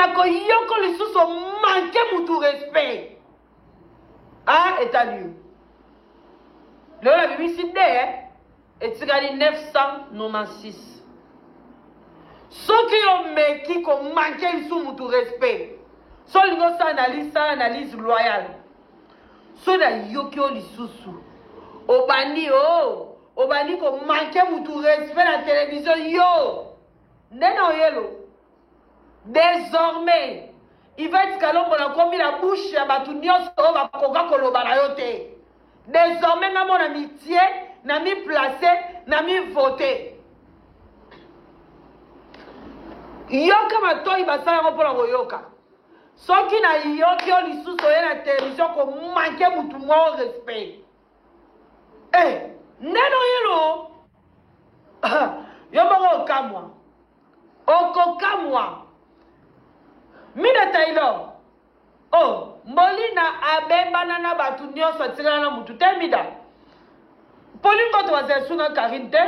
ko yoko lisusu manquer mutu respect. Ah, état lieu. Le la BBC et tirali 996. Ce qui ont meki ko manquer lisusu mutu respect. So lingo sa analyse loyale. So na yoko lisusu. Obani ko manquer mutu respect la télévision yo. Neno yelo. Désormais, il va être calme pour la commis la bouche à Batunios va koga kolobarayote. Désormais, na mon amitié, na mi placé, na mi voté. Yoka mato ibasala pour la royoka. Soki na yoki on lisusu soye na télévision ko manquer mutu mo respect. Eh, neno yelo. Yoba okamwa. Okokamwa. Mina Taylor. Oh, Molina abemba nana batu nyonso tirana na mutu temida. Polingo to wazesunga Karine te.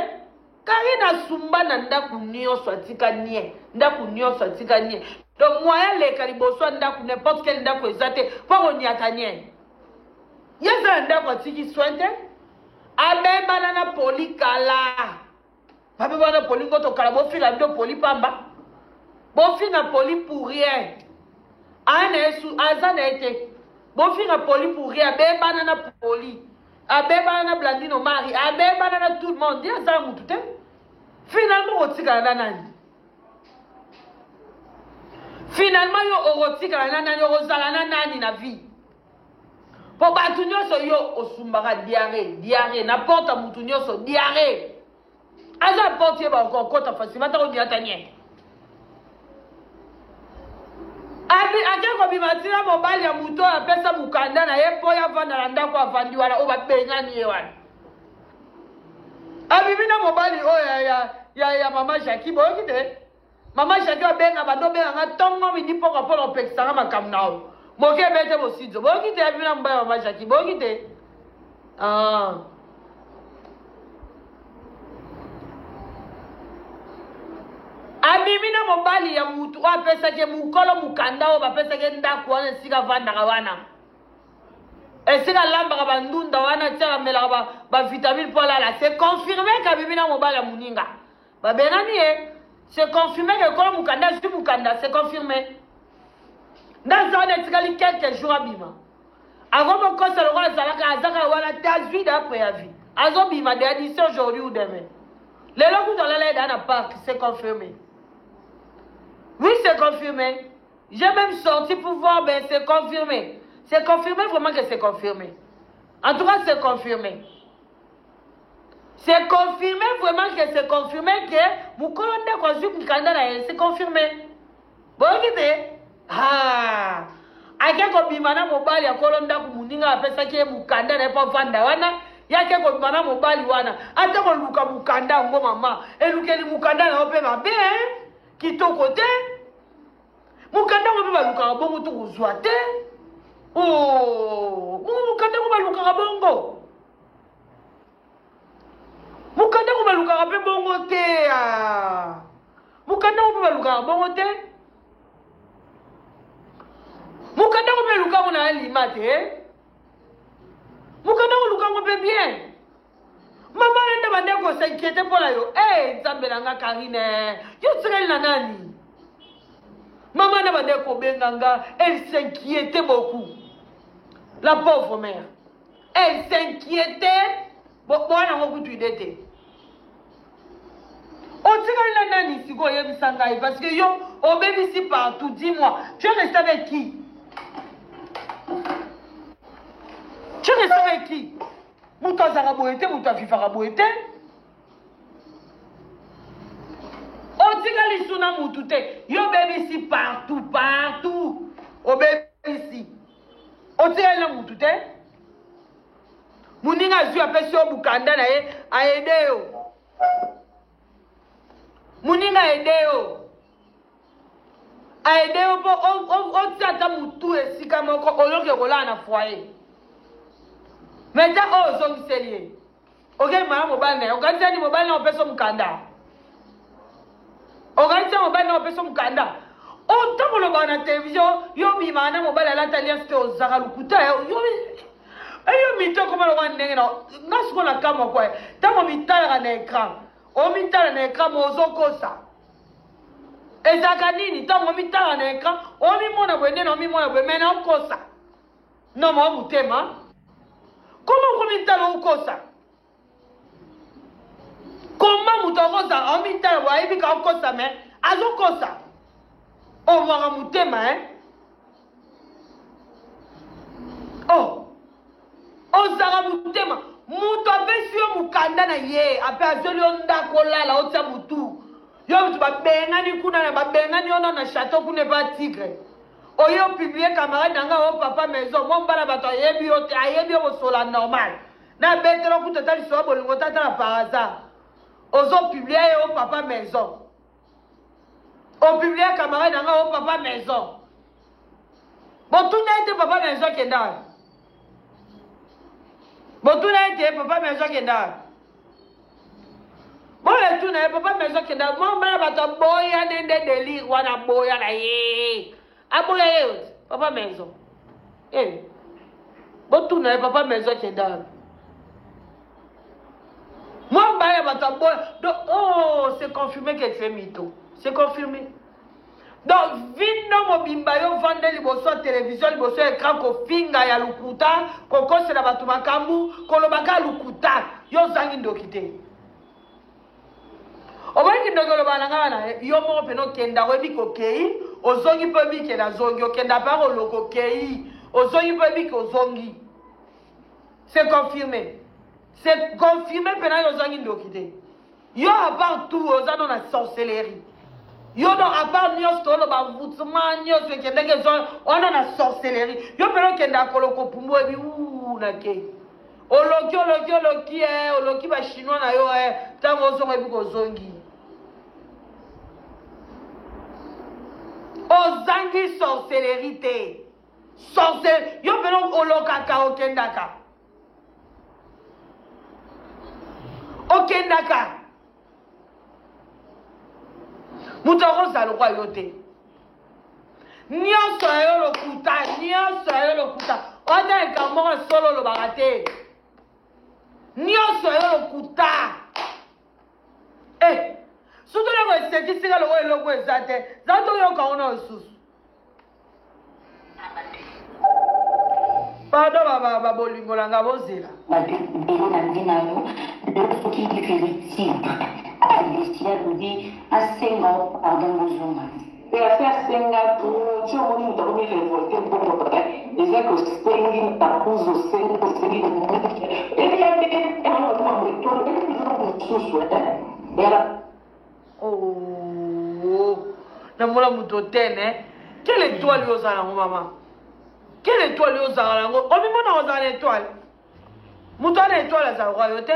Karine sumba na ndaku nyonso atika nie. Ndaku nyonso atika nie. Donc moyen le kaliboso ndaku n'importe quel ndaku ezate pour onyata nie. Yeza ndaku atiki sointe. Abemba nana poli kala. Pape wana polingo to kala bo fila ndo poli pamba. Bon fin à poli pour rien. Azana été. Bon fin à poli pour rien. Abe banana poli. Abe banana blandino mari. Abe banana tout le monde. Dis à ça tout. Finalement, on tire la nani. Finalement, on tire la nani. On tire la nani na vie. Pour batunyo so yo osumbara diarrhée. Diarrhée. N'importe à moutunyo so diarrhée. Aza portier ba encore kota facilement. T'as oublié ta nienne. Ako bimatira mobali ya muto ya pesa mukanda na ye po ya vanda na ndako avandi wana o bapengani ye wana. Abibina mobali o ya mama Jackie boki te. Mama Jackie obenga bando benga nga tongo midi poko polo pekisanga makamu na o. Moke bete bosidzo. Boki te abibina mobali ya mama Jackie boki te. Ah. Abimina mobali ya mutu wa pesa ke mukolo mukanda o ba pesa ke ndaku wana sika vanda wana. Esika lamba ka bandunda wana tira mela ba vitamine pour la c'est confirmé ka bimina mobali ya muninga. Ba benani c'est confirmé que kolo mukanda je mukanda c'est confirmé. Dans ça on est tikali quelques jours abima. Avant mon conseil le roi zalaka azaka wana tazui d'après ya vie. Azo bima de d'ici aujourd'hui ou demain. Les locaux dans l'aide dans la parc c'est confirmé. Oui, c'est confirmé. J'ai même sorti pour voir, mais c'est confirmé. C'est confirmé vraiment que c'est confirmé. En tout cas, c'est confirmé. C'est confirmé vraiment que c'est confirmé que mon colonne de c'est confirmé. Bon, écoutez. Ah. Ake ko bimana mobali ya colonne de Kumuninga après ça qui est mukanda n'est pas vanda wana. Yake ko bimana mobali wana. Ate ko luka mukanda ngo mama. Et lukeli mukanda na ope mabe hein. Kito côté mukanda ko ba luka bongo to kuzwa te. Oh, mukanda ko ba luka bongo. Mukanda ko ba luka bongo te. Mukanda ko ba luka bongo te. Mukanda ko ba luka na alimate. Mukanda ko luka ko bien. Maman n'a pas demandé qu'on s'inquiète pour la yo. Eh, Zambelanga Karine. Yo tirel na nani. Maman n'a pas demandé qu'on benganga. Elle s'inquiétait beaucoup. La pauvre mère. Elle s'inquiétait. Bon, on a beaucoup d'idées. On tirel na nani si go yem sangai parce que yo on bébé ici partout. Dis-moi, tu es resté avec qui? Tu es resté avec qui? Mouta Zaraboete, Mouta Fifaraboete. On dit que les souna moutute. Yo bébé ici partout. Au bébé ici. On dit que les moutute. Mouninga zu appelle sur Bukanda na a aidé yo. Mouninga aidé yo. A aidé yo pour on tata moutou et si comme on loge rola na foyer. Maintenant, oh, sont sérieux. Ok, madame Mobane, organisez mobile, on peut son mukanda. Organisez mobile, on peut son mukanda. Autant que le bar na télévision, yo mi mana mobile à l'atelier c'était aux Zaralukuta. Yo mi to comme le roi ndenge na. Na siko na kama quoi. Tango mi tala na écran. O mi tala na écran mozo kosa. Ezaka nini tango mi tala na écran. O mi mona bwende na mi mona bwe mena kosa. Non mo mutema. Comment ko mi tala kosa? Comment mutokosa o mi tala wa ibi ka kosa me azo kosa. On va ramouter, hein? Oh! On s'est ramouté, ma. Mouto sur Mukanda na ye. Après, Azolionda kola la ota moutou. Yo, tu vas bengani kuna na bengani on a château pour ne pas tigre. Oh, yo, publié camarade d'anga au papa maison. Mon bala bato yebi o te ayebi o sola normal. Na bête lo kuta tali so bolingo tata par hasard. Ozo publié au papa maison. Au public camarade dans au papa maison. Bon, tout n'a été papa maison qui est dans. Bon, tout n'a été papa maison qui est dans. Bon, le tout n'a été papa maison qui est dans. Mon mère va te boya des délires. Wana boya la yé. A boya papa maison. Eh. Bon, tout n'a été papa maison qui est dans. Mon mère va te boya. Oh, c'est confirmé qu'elle fait mytho. C'est confirmé. Donc, vino mobimba yo vande liboso télévision liboso écran ko finga ya lukuta ko kose na batu makambu ko lobaka lukuta yo zangi ndokite. Obangi ndogolo bananga na yo mo peno kenda ko biko kei ozongi pe bike na zongi okenda pa ko loko kei ozongi pe bike ozongi. C'est confirmé. C'est confirmé pena yo zangi ndokite. Yo à part tout ozano na sorcellerie. Yo non à part nyos tolo ba vutuma nyos ke ndenge zo on a sorcellerie. Yo pelo kenda koloko pumbo bi na ke. Oloki ba chinois na yo tango zo ngebi ko zongi. Ozangi sorcellerie te. Yo pelo oloka ka okendaka. Okendaka. Moutoro za le royauté. Nyonso yo lokuta. Ona ekamora solo lo barate. Nyonso yo lokuta. Eh, surtout le seki sika lo eloko ezate. Zato yo ka ona osusu. Pardon baba bolingo langa bozela. Bébé na ndina yo, le qui félicite. Alessia dit asenga pardon bonjour. Et à faire senga tout, tu as voulu me révolter pour les gens que sengi ta pousse au sengi de mon et il y a des gens qui ont des choses et là oh na mola mutotene quelle étoile yo za ngo maman quelle étoile yo za ngo o mi mona o za étoile mutone étoile za royauté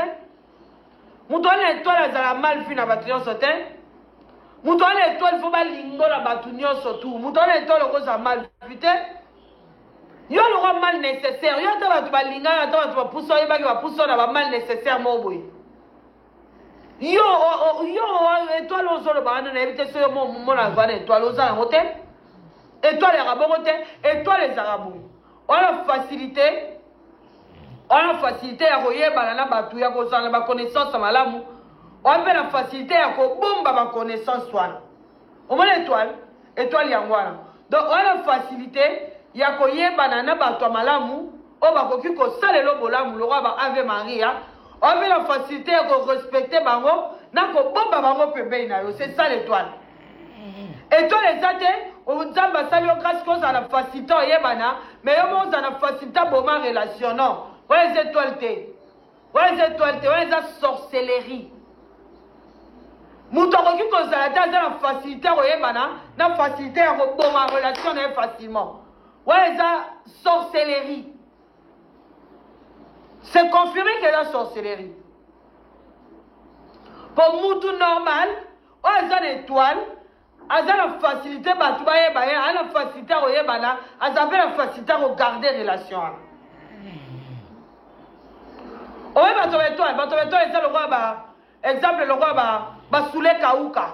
mutone étoile za la mal fina batuyon sote mutone étoile faut ba lingola batuyon sotu mutone étoile ko za mal vite yo le roi mal nécessaire yo ta batu ba linga yo ta batu ba puso yo ba puso na ba mal nécessaire mo boy yo étoile aux le banane na éviter ce mon la vanne étoile aux arabes étoile les arabes étoile les arabes on a facilité à royer banana batu ya ko sana ba connaissance malamu on peut la facilité à ko bomba ba connaissance swan au moins étoile yangwana donc on a facilité ya ko ye banana batu malamu o ba ko ki ko salelo bolamu le roi ba ave maria on veut la facilité à respecter bango na ko bomba bango pebe na yo c'est ça l'étoile étoile ezate o nzamba sali o grâce ko za la facilité o yebana mais yo mo za na facilité boma relation non ouais les étoiles ouais les sorcellerie muto ko ki ko za ta za la facilité o yebana na facilité à boma relation na facilement ouais les sorcellerie. C'est confirmé que la sorcellerie. Pour Moutou normal, on a une étoile, on a la facilité, on a la facilité la facilité à garder relation. On a une étoile, c'est le roi, exemple, le roi, Soule Kaouka.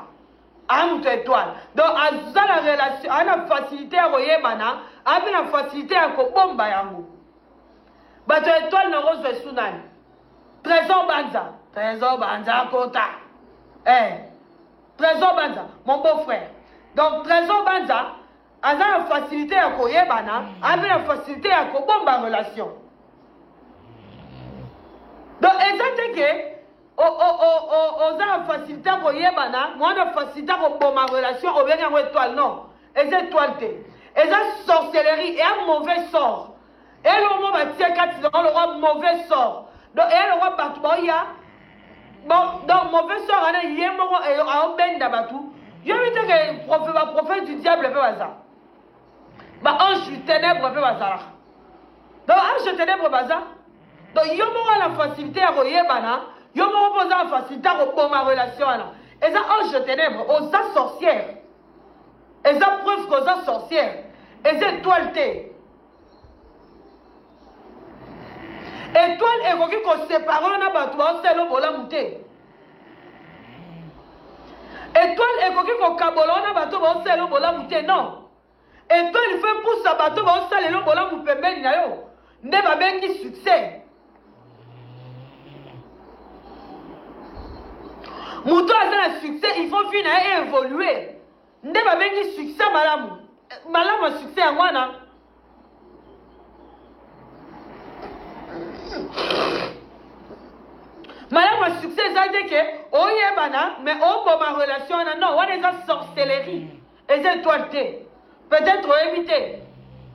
amuto étoile donc aza la relation ana facilité ya koyebana ape na facilité ya kobomba yango bato étoile na rose esunani trésor banza kota trésor banza mon beau-frère donc trésor banza aza na facilité ya koyebana ape na facilité ya kobomba relation donc eza te ke oza na facilité ya koyebana mwana facilité ya koboma relation obengi yango étoile non eza étoile te eza sorcellerie eya mauvais sort elongo batie kati nango lokwa mauvais sort donc eya lokwa bato baoya donc mauvais sort ana ye moko aobenda bato yobi te ke baprophète du diable mpe baza baange du ténèbre mpe bazalaka donc ange du ténèbre baza donc yo moko na facilité ya koyebana yo moko mpo oza na facilité ya koboma relation wana eza ange de ténèbre oza sorcière eza preuve koza sorcière eza étoile te étoile ekoki kosepare na bato baosala bolamu te étoile ekoki kokabola na bato baosala bolamu te non étoile ife pusa bato baosalela bolamu pembeni na yo nde babengi succès moto aza na succès il faut vi na ye évoluer nde babengi succès malamu ya succès yango wana malamu ya succès eza te ke oyebana mais oboma relation wana non wana eza sorcellerie eza étoile te peut-être oyebi te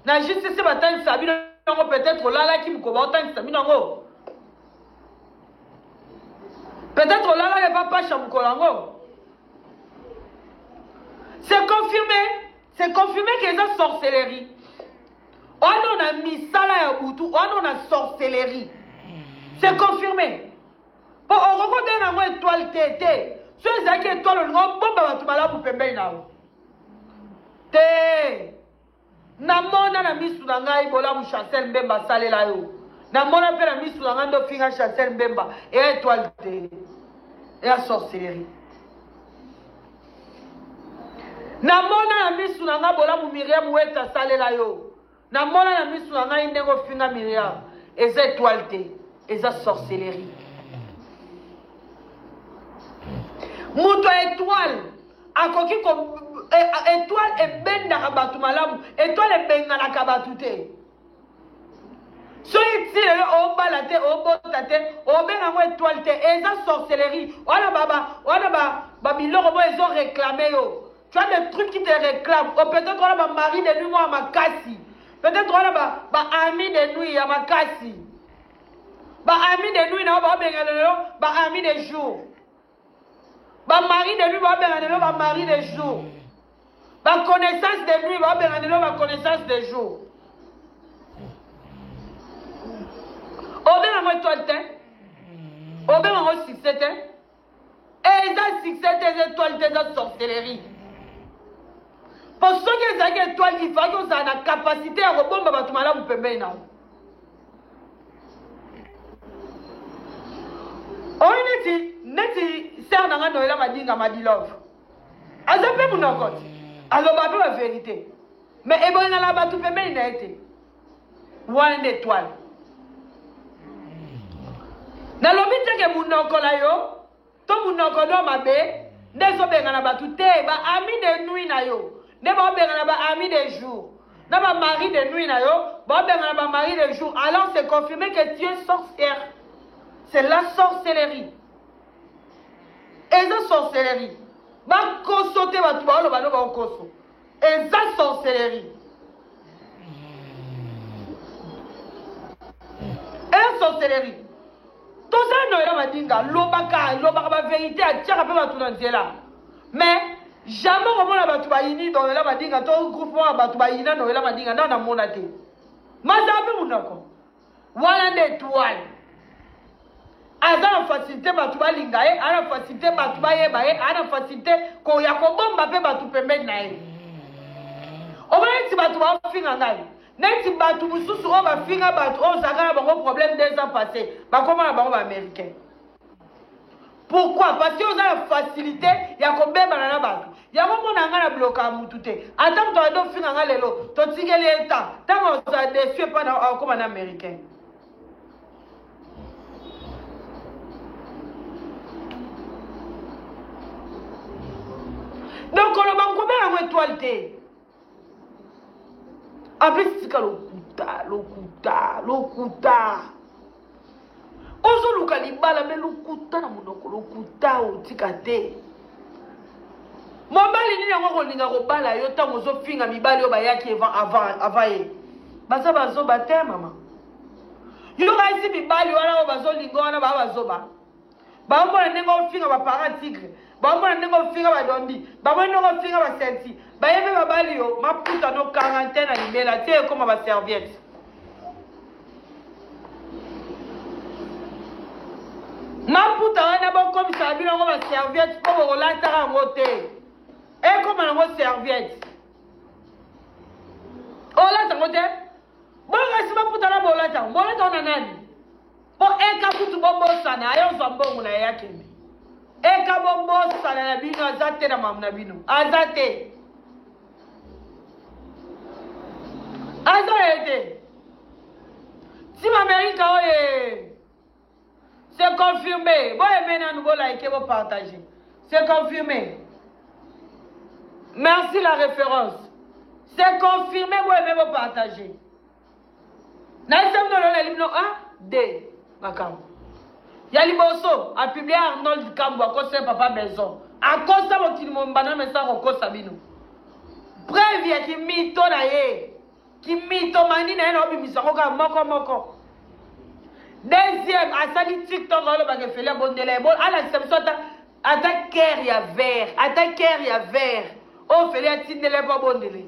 na justice batangisa bino yango peut-être olalaki mokoba otangisa bino yango peut-être olalaki epapasha mokolo yango c'est confirmé que eza sorcellerie wana na misala ya butu wana na sorcellerie c'est confirmé po okokote nango étoile te so ezalaki étoile olingo obomba bato malamu pembeni na yo te namona na misu na ngai bolamu Chancel Mbemba asalela yo namona mpe na misu na ngai ndofinga Chancel Mbemba eya étoile te eya sorcellerie namona na misu na ngai bolamu Miriam Weta asalela yo namona na misu na ngai ndenge ofinga Miriam eza étoile te eza sorcellerie moto étoile akoki étoile ebendaka bato malamu étoile ebenganaka bato te soki ti lelo obala te obota te obengango étoile te eza sorcellerie wana babiloko mo ezo réclame yo tu as des trucs qui te réclament peut-être wana bamari de nuit mo ya makasi peut-être wana baami de nuit ya makasi baami de nuit nao baobengana lelo baami de jour bamari de nuit baobengana lelo bamari de jour baconnaissance de nuit baobengana lelo baconnaissance de jour obengango étoile te obengango succès te eza succès te eza étoile te eza sorcellerie po soki ezalaki étoile ifaki ozala na capacité ya kobomba bato malamu pembeni na yo oyo neti ser na nga Noela Madinga Madilove aza mpe monoko te aloba mpe ba vérité mais ebongana bato pembeni na ye te wana nde étoile nalobi teke monoko na yo to monoko no mabe nde ezobengana bato te baami de nuit na yo nde baobengana baami de jour na bamari de nuit na yo baobengana bamari de jour alors c'est confirmé que tu es sorcière c'est la sorcellerie eza sorcellerie bakoso te bato baoloba no baokoso eza sorcellerie eza sorcellerie tozala Noela Madinga lobaka bavérité atiaka mpe bato na nzela mais jamais komona bato bayini Noela Madinga to groupement ya bato bayina Noela Madinga nda namona te mazala mpe monoko wana nde étoile aza na facilité bato balinga ye ana facilité bato bayeba ye ana facilité ya kobomba mpe bato pembeni na ye omona neti bato baofinga ngai neti bato mosusu oyo bafinga bato oyo ozalaka na bango problème 2 ans passé bakoma na bango baaméricain pourquoi parce que oza na facilité ya kobebana na bato yango mona nga na bloka mutu te ata moto ado finga nga lelo totikeli eta ntango oza desu epa na akoma na américain donc koloba nkobela yango étoile te apesi tika lokuta ozoluka libala me lokuta na monoko lokuta otika te mobali nini yango kolinga kobala yo ntango ozofinga mibali oyo bayaki avant ye baza bazoba te mama yo kaisi mibali wana oyo bazolinga wana baa bazoba baomona ndenge ofinga baparent tigre baomona ndenge ofinga badondi bamona ndenge ofinga basenti bayebe babali yo maputa no quarantaine na libela te ekoma baserviette maputa wana bokomisa bino yango baserviette mpo bokolataka yango te ekoma yango serviette olata yango te bongasi maputa na bolata yango bolata yango na nani mpo eka kutu bobosana ayozwa mbongo na yeyakende eka bobosana na bino aza te na mamu na bino aza te aza ye te si mamerika oye c'est confirmé. Bon, et maintenant, nous allons liker, vous partager. C'est confirmé. Merci la référence. C'est confirmé, vous aimez vous partager. Naïsem dans le livre 1, D. Makam. Yali Bosso a publié Arnold Kambo à cause de papa maison. À cause de mon petit banane, mais ça, on cause Sabino. Preuve qui mito na ye. Qui mito mani na ye, na obi misakoka moko. Deuxième, à sali TikTok, on va faire la bonne délai. Bon, à la semaine, attaque il y a vert. On fait la petite délai pas bonne délai.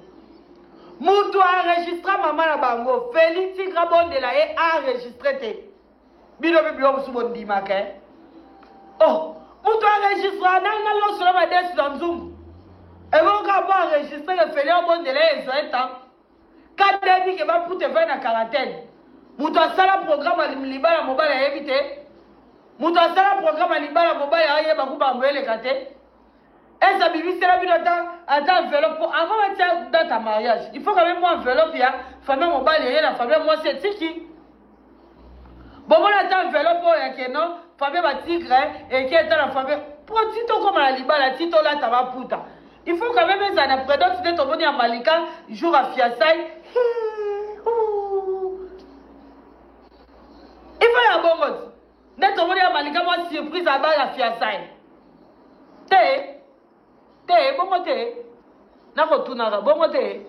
Moutou enregistré maman la bango. Félix Tigra bonne délai et enregistré. Bino bibio sous bon dimak. Oh, moutou enregistré. Nan l'eau sur la desse dans Zoom. Et vous avez enregistré le Félix bonne délai et ça est temps. Quand David qui va pour te faire la quarantaine. Mutu asala programme libala mobile ya yebite mutu asala programme libala mobile ya yeba kuba mbele kate esa bibi sera bino ata enveloppe avant de dans ta mariage il faut quand même moi enveloppe ya famille mobile ya la famille moi c'est tiki bon moi ata enveloppe ya keno famille ba tigre et qui est dans la famille pour tito comme la libala tito la taba puta il faut quand même ça na prédot de tomoni à Malika jour à fiançailles. Il faut y avoir un bon. Dès que vous avez Malika, moi surprise à bas la fiançaille. Bon côté. N'a pas tout n'a bon côté.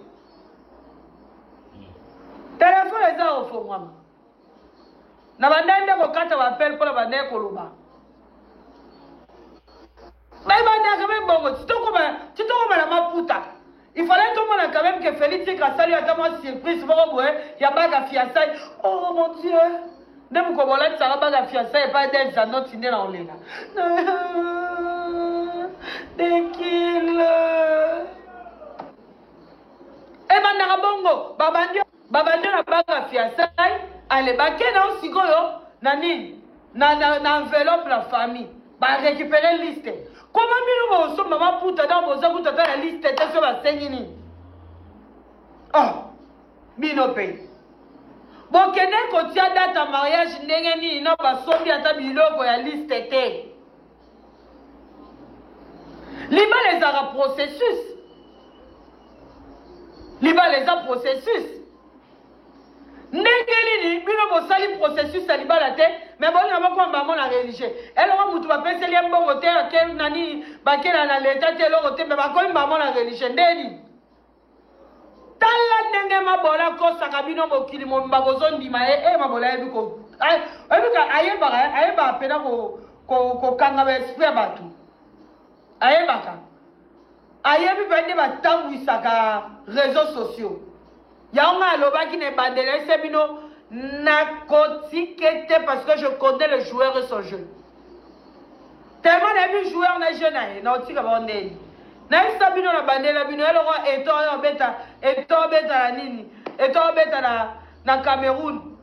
Téléphone les a au fond moi. Na bandende ko kata ba appel pour la bande ko loba. Mais bande quand même bon. Tu te comme la maputa. Il fallait tout le monde quand même que Félix a salué à moi surprise pour moi. Il y a pas la fiançaille. Oh mon Dieu. Ne vous comprenez pas, ça va fiançailles et pas d'être à notre ciné en l'air. Des kills. Et maintenant, bongo, babandi na baga fiançailles, allez, baké na osigoyo, nani, na enveloppe la famille, ba récupérer liste. Comment nous sommes maman puta dans vos amis dans la liste de ce va sengini. Oh, binope. Bon, kene kotia date à mariage ndenge na ba sombi ata biloko ya liste te. Liba les a processus. Ndenge nini bino bosali processus ya liba la te, mais bon na moko maman la religieux. Elle va mutu ba peseli mbongo te ke nani ba kela na l'état te loko te mais ba ko maman la religieux ndeni. Tala ndenge mabola ko sakabino mokili mo mbagozondi ma mabola ebiko ayeba pena ko kanga ba esprit batu ayebaka ayebi bende batambwisaka réseaux sociaux yaonga alobaki ne bandele sebino na kotikete parce que je connais le joueur et son jeu tellement de joueurs na jeune na otika bondeni. Na sabino na bandela bino eloko eto beta la nini eto beta na Cameroun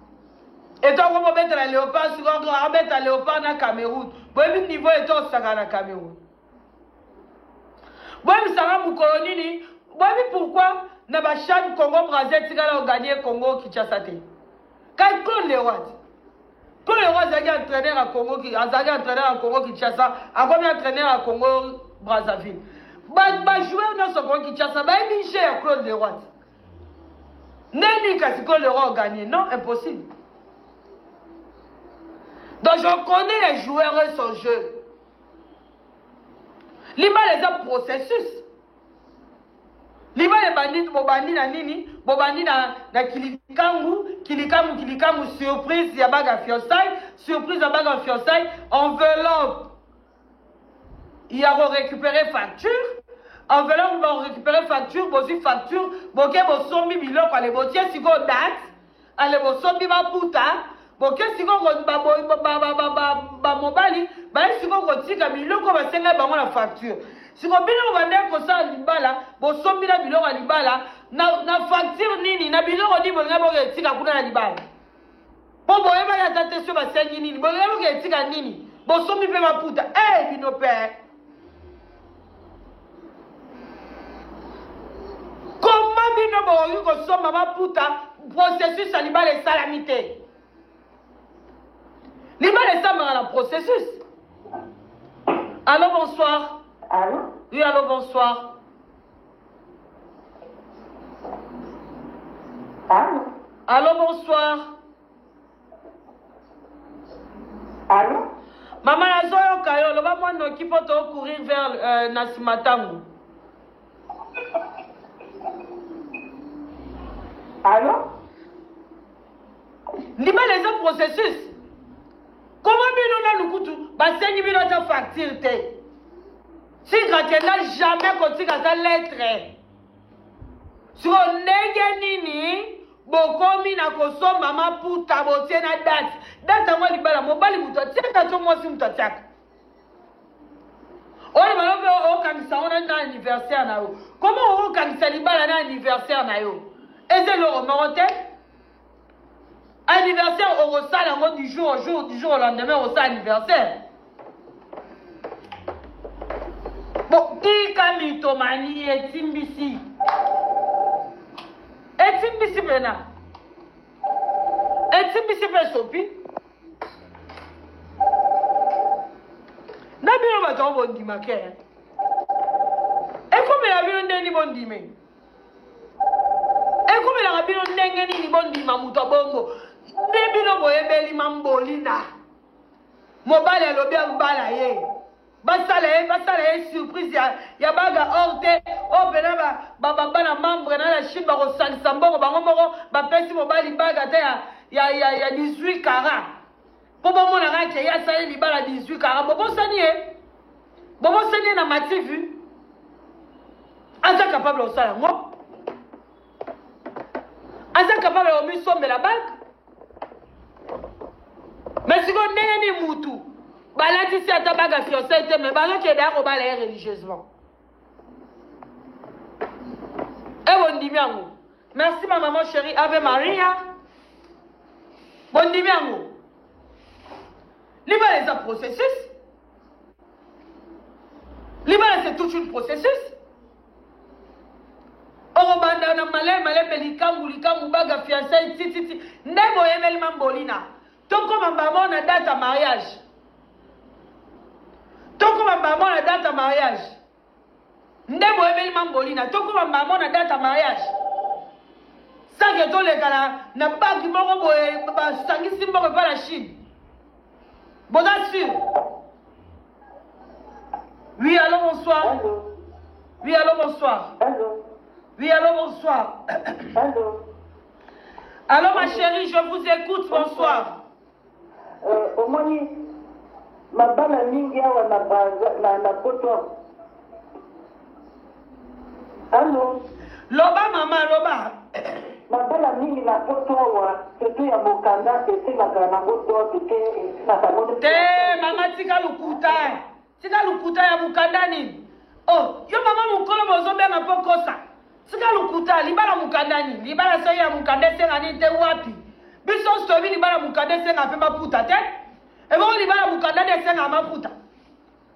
eto ko beta la Léopard sur ko beta Léopard na Cameroun boyebi niveau eto saka na Cameroun Moi, je sais pourquoi na ba chan Congo Brazza tigala gagné Congo Kinshasa te. Quand Claude Leroy a entraîneur à Congo Kinshasa, a combien entraîneur à Congo Brazzaville. Ba joueur dans ce Congo Kinshasa, ba Niger Claude Leroy. Nani kasi Claude Leroy gagné, non, impossible. Donc je connais les joueurs et son jeu. Liba les a processus. Liba les bandits, bobandi na nini, bobandi na kilikangu, surprise, yabaga fiançailles, surprise, yabaga fiançailles, enveloppe. Il a récupéré facture, enveloppe, va récupérer facture, bossi facture, boké bosombi biloko, ale botier siko date, ale bosombi ba puta, boké siko ba mobali, ba siko kotika biloko ba senga bango la facture. Si vous avez un libala, vous sommes bien biloko à libala, na facture nini, na biloko di bolga boga tika kuna na libala. Po boye ba ya tate so ba sengi nini, bolga boga tika nini. Bo sombi pe ma puta, bino père. Comment bino boga ko somba ma puta, processus à libala et salamité. Libala et ça la processus. Allô, bonsoir. Allô? Oui, allô, bonsoir. Allô? Allô, bonsoir. Allô? Maman Nazoyo Kayo, le va nous qui peut courir vers Nasimatangu. Allô? Liba les autres processus. Comment bien nous coûte? Bassin bien notre facture. Si tu n'as jamais continué ta lettre, si on n'est nini, bokomi na koso mama puta botie na date. Date moi libala mobali muto tiaka to moi si muto tiaka. Oye malobe o kanisa ona na anniversaire na yo. Comment o kanisa libala na anniversaire na yo? Eze lo morote? Anniversaire au ressala ngo du jour au lendemain au anniversaire. Bon, tika mitomani etimbisi. Etimbisi pena. Etimbisi pe sopi. Na bino bato bondima ke. E comme la bino ndeni bondime. E comme la bino ndenge ni bondima muto bongo. Ne bino boyebeli mambolina. Mobile lobi ambala ye. Basale surprise ya baga orte o bena ba membre na la Chine ba ko salisa mbongo bango moko ba pesi mobali baga te ya 18 carats. Po bo mona ka ke ya sale libala 18 carats. Bobo sani na mativu. Aza capable o sala ngo. Aza capable o mi sombe la bague. Mais si on n'est ni moutou. Balati si atabaga fiancé mais balo qui est d'ailleurs au balai religieusement. Bon dimiango. Merci ma maman chérie Ave Maria. Bon dimiango. Libala c'est un processus. Libala c'est tout un processus. Orobanda na malé likangu baga fiancé titi. Nebo yemeli mambolina. Toko mambamo na date à mariage. Toko maman na date à mariage. Ndebo ebeli mambolina. Toko maman na date à mariage. Ça que to le gala na bagi moko boye ba sangisi moko pa la Chine. Bon sûr. Oui, allô bonsoir. Allô? Oui, allô bonsoir. Allô? Oui, allô bonsoir. Allô? Allô ma chérie, je vous écoute, bonsoir. Au moins mabala mingi awa na poto. Allô? Loba mama loba. Mabala mingi na poto awa surtout ya mokanda ete na poto ete na salon. Te mama tika lukuta ya mukanda nini? Oh, yo mama mukolo bozo benga pokosa. Tika lukuta libala mukanda nini? Libala so ya mukanda senga ni te wapi? Biso stobi libala mukanda senga pe maputa te. Et bon, il va vous candidater à ma puta.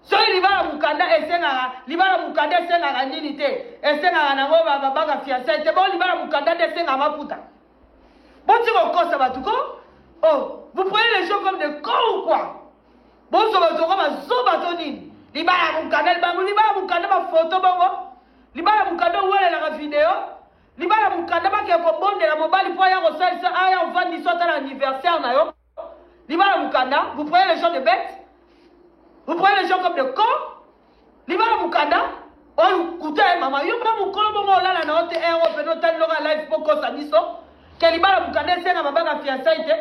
soki libala mukanda esengaka libala mukanda esengaka nini te esengaka nango babanga fiancé te bon libala mukanda te esengaka maputa boti kokosa bato ko oh vous prenez les gens comme des cons ou quoi boso bato ko bazo bato nini libala mukanda bafoto bongo libala mukanda owelelaka video libala mukanda bakee kobondela mobali mpo aya kosalisa aya ovandisa atala anniversaire na yo libala mukanda vous prenez les gens de bêtes. Vous prenez les gens comme des cons. Libala mukanda. Oh, écoutez, maman. Yo, maman, mukolo bongo la na ote euro peno tan loga life poko sa miso. Que libala mukanda senga mabanga fiançailles.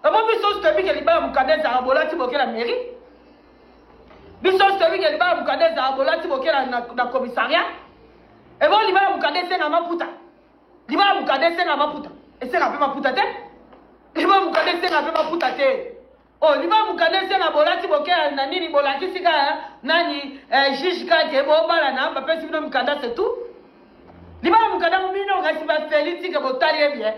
Et moi, biso stobi que libala mukanda za abola ti boke la mairie. Biso stobi que libala mukanda za abola ti boke na commissariat. Et bon, libala mukanda senga maputa. Libala mukanda senga maputa. Et senga pe maputa te. Libala mukanda senga pe maputa te. Oh, libala mukanda senga bolati boke na nini bolati sika nani juge kake bo bala na ba pesi bino mukanda c'est tout. Libala mukanda mbino kasi ba Félix ke botali bien.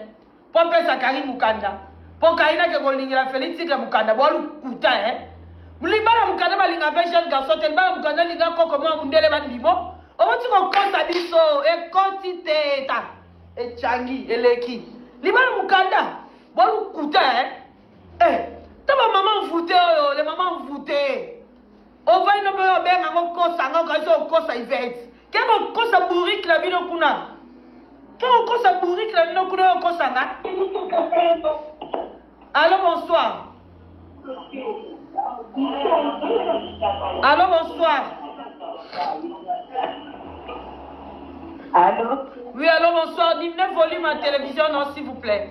Po pesa kari mukanda. Po kaina ke bolingila Félix ke mukanda bolu kuta Libala mukanda balinga pe jeune garçon tel bala mukanda linga koko mo mundele ba ndimo. Oboti ko kosa biso e quantité ta e changi eleki. Libala mukanda bolu kuta Taba maman voûtée, les mamans voûtées. On va une peu bien à mon cos, à mon cos, à Yvette. Quel mon cos à bourrique la ville au Kuna? Quel mon cos à bourrique la ville au Kuna au Kosanga? Allô, bonsoir. Allô, bonsoir. Allô? Oui, allô, bonsoir. Diminuez volume à télévision, non, s'il vous plaît.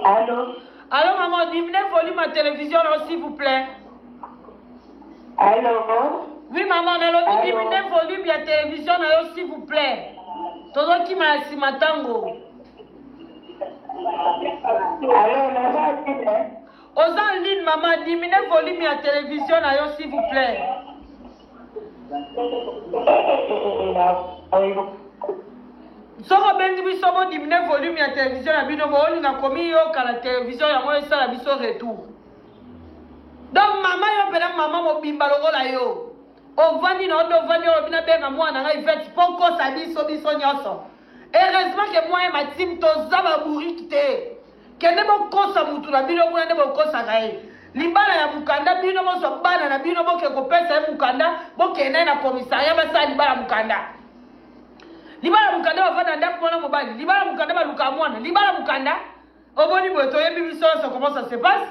Allô? Allô, maman, diminuez volume à télévision, non, s'il vous plaît. Allô? Oui, maman, allô, diminuez volume à télévision, non, s'il vous plaît. Todo qui m'a assis matango. Allô, maman? Aux en ligne, maman, diminuez volume à télévision, non, s'il vous plaît. Soko bengi biso bo diminuer volume ya télévision na bino bo oli na komi yo kala télévision ya moi ça la biso retour. Donc maman yo pela maman mo bimba lokola yo. O vandi na ondo vandi o bina benga mwana ngai vet poko sa biso nyoso. Heureusement que moi ma team to zaba burikite. Kende bo kosa mutu na bino kuna ne bo kosa ngai. Libala ya mukanda bino bo so bana na bino bo ke ko pesa mukanda bo ke na commissariat ba sa libala mukanda. Libala mukanda bafana ndaku mwana mobali libala mukanda baluka mwana libala mukanda oboni boto yebi biso ça comment ça se passe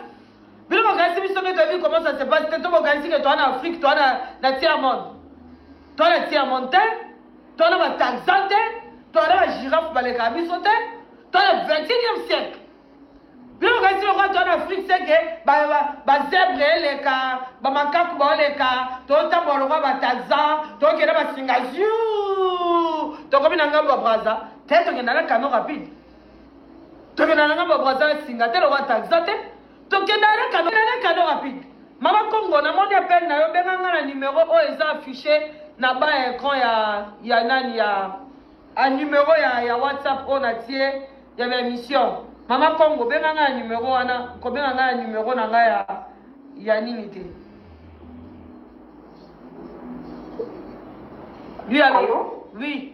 bilo kasi biso que tu vu comment ça se passe to kasi que toi en Afrique toi na tiers monde toi na tiers monde toi na Tanzanie toi na girafe baleka biso toi na 21e siècle bilo kasi ko toi en Afrique c'est que ba zèbre les ka ba makaku ba les ka to tambolo ba Tanzanie to kena ba singaziu tokomi na ngambo braza te tokenda na camion rapide tokenda na ngambo braza singa te loba taxa te tokenda na camion rapide mama Congo na moni appel na yo benga nga na numéro oyo eza affiché na ba écran ya nani ya numéro ya WhatsApp oyo na tie ya émission mama Congo benga nga na numéro wana ko benga nga na numéro na nga ya nini te lui allô oui.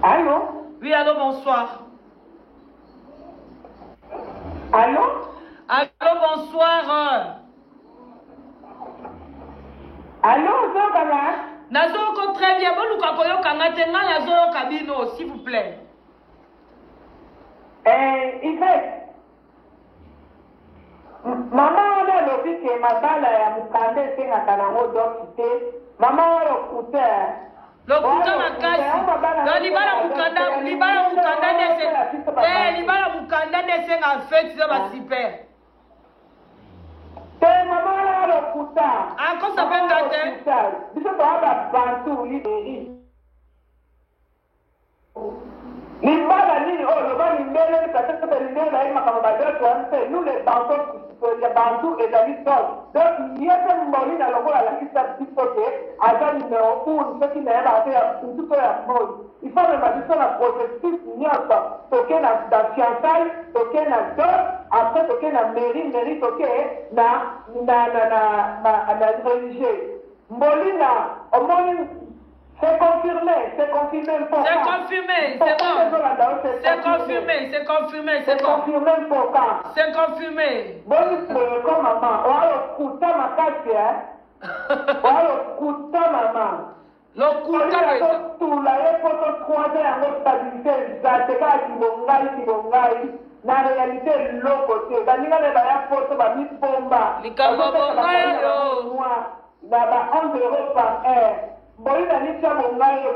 Allô? Oui, allô, bonsoir. Allô? Allô, bonsoir. Allô, Zokala? Nazoko très bien. Bon, nous avons Kangatenga, Nazo Kabino, s'il vous plaît. Yvette. Maman, on a l'objet que ma balle a mukande c'est un canard d'occupé. Maman, on a coupé. Le kuta makasi. Donc libala mukanda dese. Libala mukanda dese en fait c'est ma super. Maman là le kuta. Ah comment ça fait gâter? Biso to aba bantu liberi. Libala ni le ba ni mbele ka tete de mbele ma kama ba de to nous les bantu et la liste. Donc il y a un moment dans le la liste de à numéro 1 ce qui n'est pas fait tout à l'heure. il faut me bâtir la processus nyonso toke na fiançailles toke na dot après toke na mairie toke na religieux mbolina omoni c'est confirmé c'est confirmé c'est bon c'est confirmé c'est confirmé boni ko mama oyokuta makasi oyokuta mama lokuta tula ye poto croise yango stabilité ezate kaka kibongai na réalité loko te baninga ne baya poto bamibomba likambo bongayo na ba 11 euros par heure boyina nitia bongai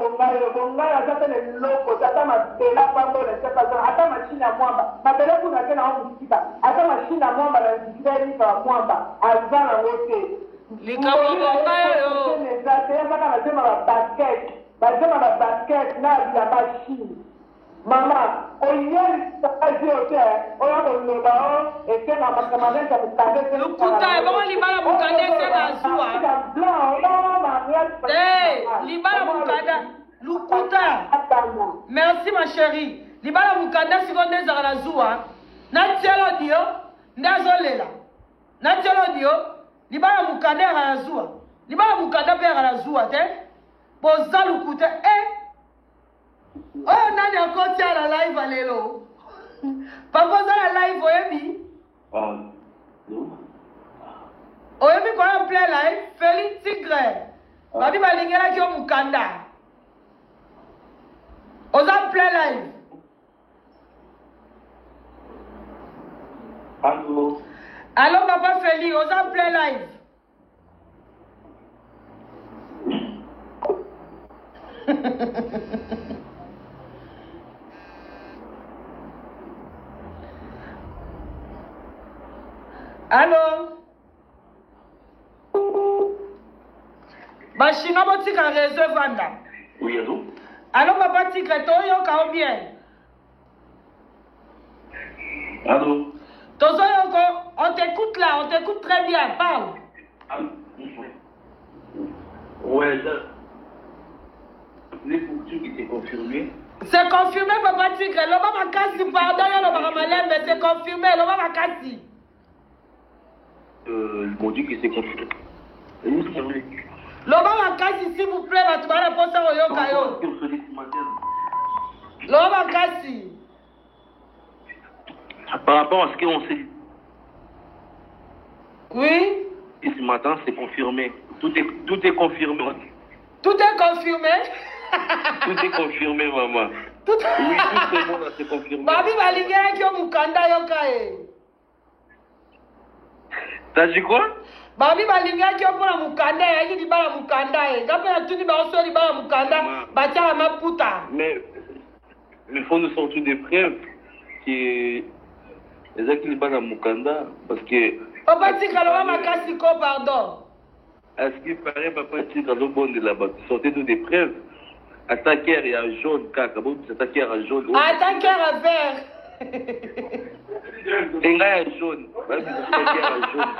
aza pe ne loko te ata mabela pambo ne se pas ata machine ya mwamba mabele kuna ke na o musika ata machine ya mwamba na musika enipa ya mwamba aza nango te likambo bongayo bazema babasket na bilamba chine mama oyeli sakazi ote oya koloba o esenga makamagenta mokande lukuta ebongo libala mokanda esenga zuwa libala mokanda lukuta merci ma chérie libala mokanda siko nde ezaka na zuwa natielo dio nde azolela natielo dio libala mokanda yaka na zuwa libala mokanda mpe yaka na zuwa te boza lukuta oyo nani akotia na live alelo papa oza na live oyebi oyebi kona play live Félix Tigre babi balingelaki yo mokanda oza play live allo papa Félix oza play live Allô? Bachino botika réseau vanda. Oui, allô? Allô, papa Tigre, toyoka bien? Allô? Tozoyoko, on t'écoute là, on t'écoute très bien, parle. Ouais, là. Les fonctions qui étaient confirmées. C'est confirmé, papa Tigre. Loba makasi, pardon, loba malembe, c'est confirmé, loba makasi. Ils m'ont dit que c'est confirmé. Loba makasi, s'il vous plaît, tu vas répondre au yoka yo. Loba makasi. Par rapport à ce qu'on sait. Oui. Et ce matin, c'est confirmé. Tout est confirmé. Tout est confirmé. Tout est confirmé, maman. Tout... Oui, tout le monde c'est confirmé. Babi balingera kyo mukanda yokae. T'as dit quoi? Babi balingera kyo pona mukanda yaki di bala mukanda e. Gape na tuni ba oso di bala mukanda batia maputa. Mais il faut nous sortir des preuves qui les acquis bala mukanda parce que Papa Tikaloba makasi ko pardon. À ce qui paraît, papa Tigre le bon de là-bas. Sortez-nous des preuves. Attaquer et à jaune, caca. Bon, attaquer à jaune. Attaquer à vert. Et là, à jaune. Attaquer à jaune.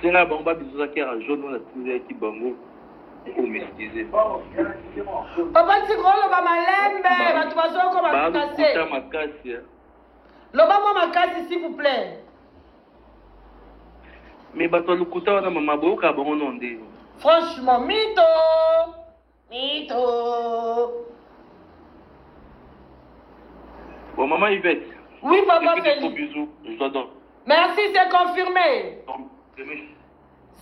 C'est là, bon, attaquer à jaune. On a trouvé qui bango. Pour m'excuser. Papa Tigre, le ba malembe. Tu vas voir comment tu casser. Loba moi makasi, s'il vous plaît. Mais bato lukuta wana mama boka bongo nonde. Franchement, mytho. Bon, maman Yvette. Oui, papa Félix. Félix. Bisous. Je dois donc. Merci, c'est confirmé.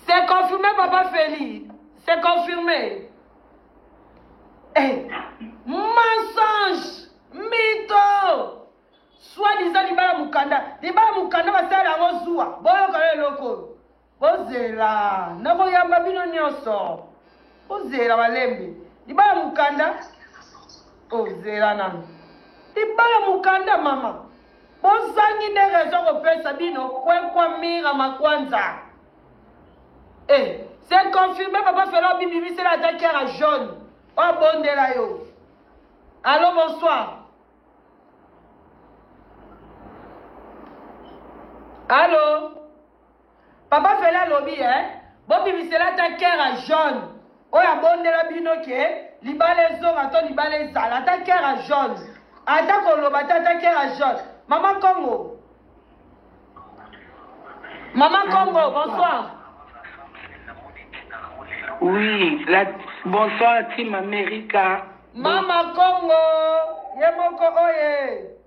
C'est confirmé, papa Félix. C'est confirmé. Eh, mensonge, mytho. Soi-disant, libala mukanda. Libala mukanda va faire la rosua. Boyo kale loko. Ozela. Nako yamba bino nyoso. Ozela walembi. Libala mukanda. Ozela nani. Libala mukanda mama. Bozangi ne raison ko pesa bino kwa mira makwanza. Eh, c'est confirmé papa Felo bibi c'est la attaquer à jaune. Oh bondela yo. Allô, bonsoir. Allô? Papa Fela lobby, hein? Bon, bibi, c'est là ta cœur à jaune. oyo abondela bino ke libala ezonga to libala ezala ata kera jaune ata koloba ata kera jaune. Maman Congo, bonsoir. Oui, bonsoir Team America. Mama Congo, yemoko oye.